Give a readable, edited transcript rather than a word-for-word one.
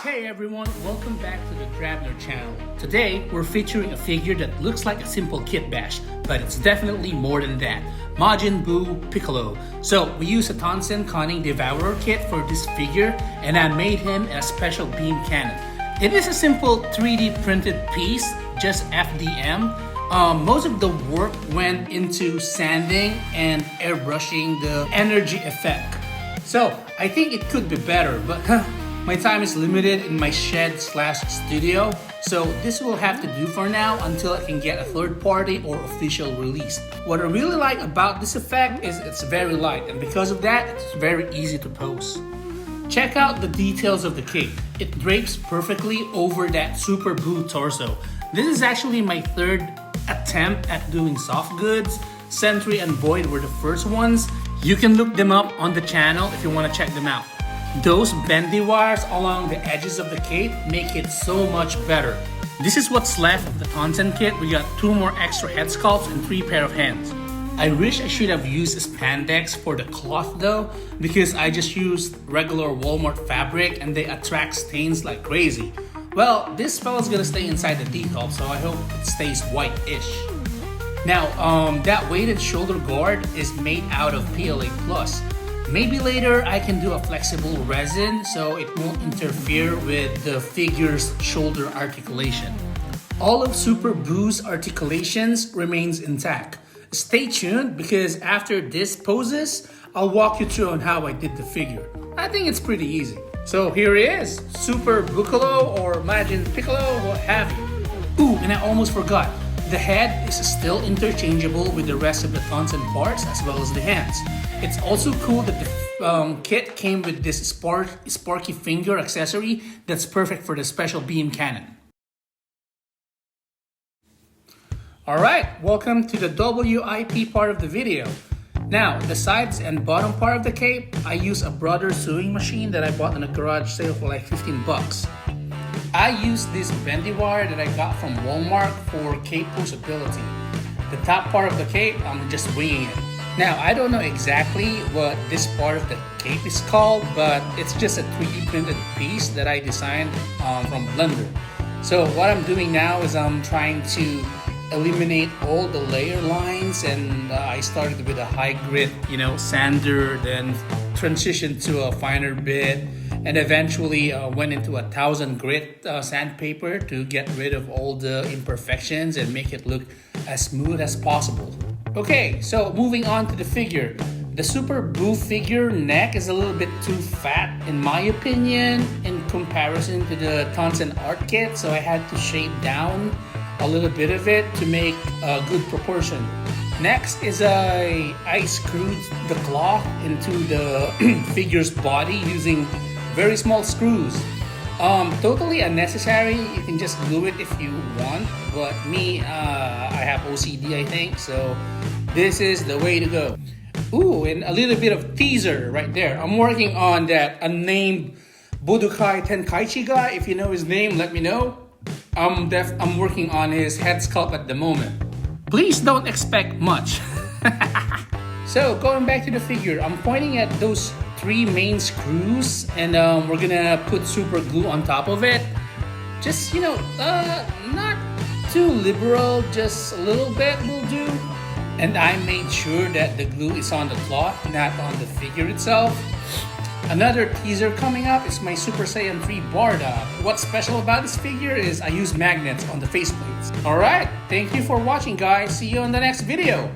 Hey everyone, welcome back to the Grabner channel. Today, we're featuring a figure that looks like a simple kitbash, but it's definitely more than that. Majin Piccolo. So, we used a Tonsen Conning Devourer kit for this figure, and I made him a special beam cannon. It is a simple 3D printed piece, just FDM. Most of the work went into sanding and airbrushing the energy effect. So, I think it could be better, but my time is limited in my shed/studio, so this will have to do for now until I can get a third party or official release. What I really like about this effect is it's very light, and because of that, it's very easy to pose. Check out the details of the cape. It drapes perfectly over that super blue torso. This is actually my third attempt at doing soft goods. Sentry and Void were the first ones. You can look them up on the channel if you want to check them out. Those bendy wires along the edges of the cape make it so much better. This is what's left of the Tonsen kit. We got 2 more extra head sculpts and 3 pair of hands. I wish I should have used spandex for the cloth though, because I just used regular Walmart fabric and they attract stains like crazy. Well, this fella's gonna stay inside the decal, so I hope it stays white-ish. Now, that weighted shoulder guard is made out of PLA+. Maybe later I can do a flexible resin so it won't interfere with the figure's shoulder articulation. All of Super Boo's articulations remains intact. Stay tuned because after this poses, I'll walk you through on how I did the figure. I think it's pretty easy. So here he is, Super BUCCOLO or Majin Piccolo, what have you. Ooh, and I almost forgot. The head is still interchangeable with the rest of the Tonsen parts as well as the hands. It's also cool that the kit came with this sparky finger accessory that's perfect for the special beam cannon. Alright, welcome to the WIP part of the video. Now, the sides and bottom part of the cape, I use a brother sewing machine that I bought in a garage sale for like 15 bucks. I used this bendy wire that I got from Walmart for cape posability. The top part of the cape, I'm just winging it. Now, I don't know exactly what this part of the cape is called, but it's just a 3D printed piece that I designed from Blender. So what I'm doing now is I'm trying to eliminate all the layer lines, and I started with a high grit, sander, then transitioned to a finer bit, and eventually went into 1000 grit sandpaper to get rid of all the imperfections and make it look as smooth as possible. Okay, so moving on to the figure. The Super Boo figure neck is a little bit too fat in my opinion in comparison to the Tonsen art kit, so I had to shape down a little bit of it to make a good proportion. Next is I screwed the cloth into the figure's body using very small screws. Totally unnecessary. You can just glue it if you want, but me, I have OCD I think, so this is the way to go. Ooh, and a little bit of teaser right there. I'm working on that unnamed Budokai Tenkaichi guy. If you know his name, let me know. I'm working on his head sculpt at the moment. Please don't expect much. So going back to the figure, I'm pointing at those 3 main screws, and we're gonna put super glue on top of it. Just, not too liberal, just a little bit will do. And I made sure that the glue is on the cloth, not on the figure itself. Another teaser coming up is my Super Saiyan 3 Bardock. What's special about this figure is I use magnets on the faceplates. Alright, thank you for watching guys. See you on the next video.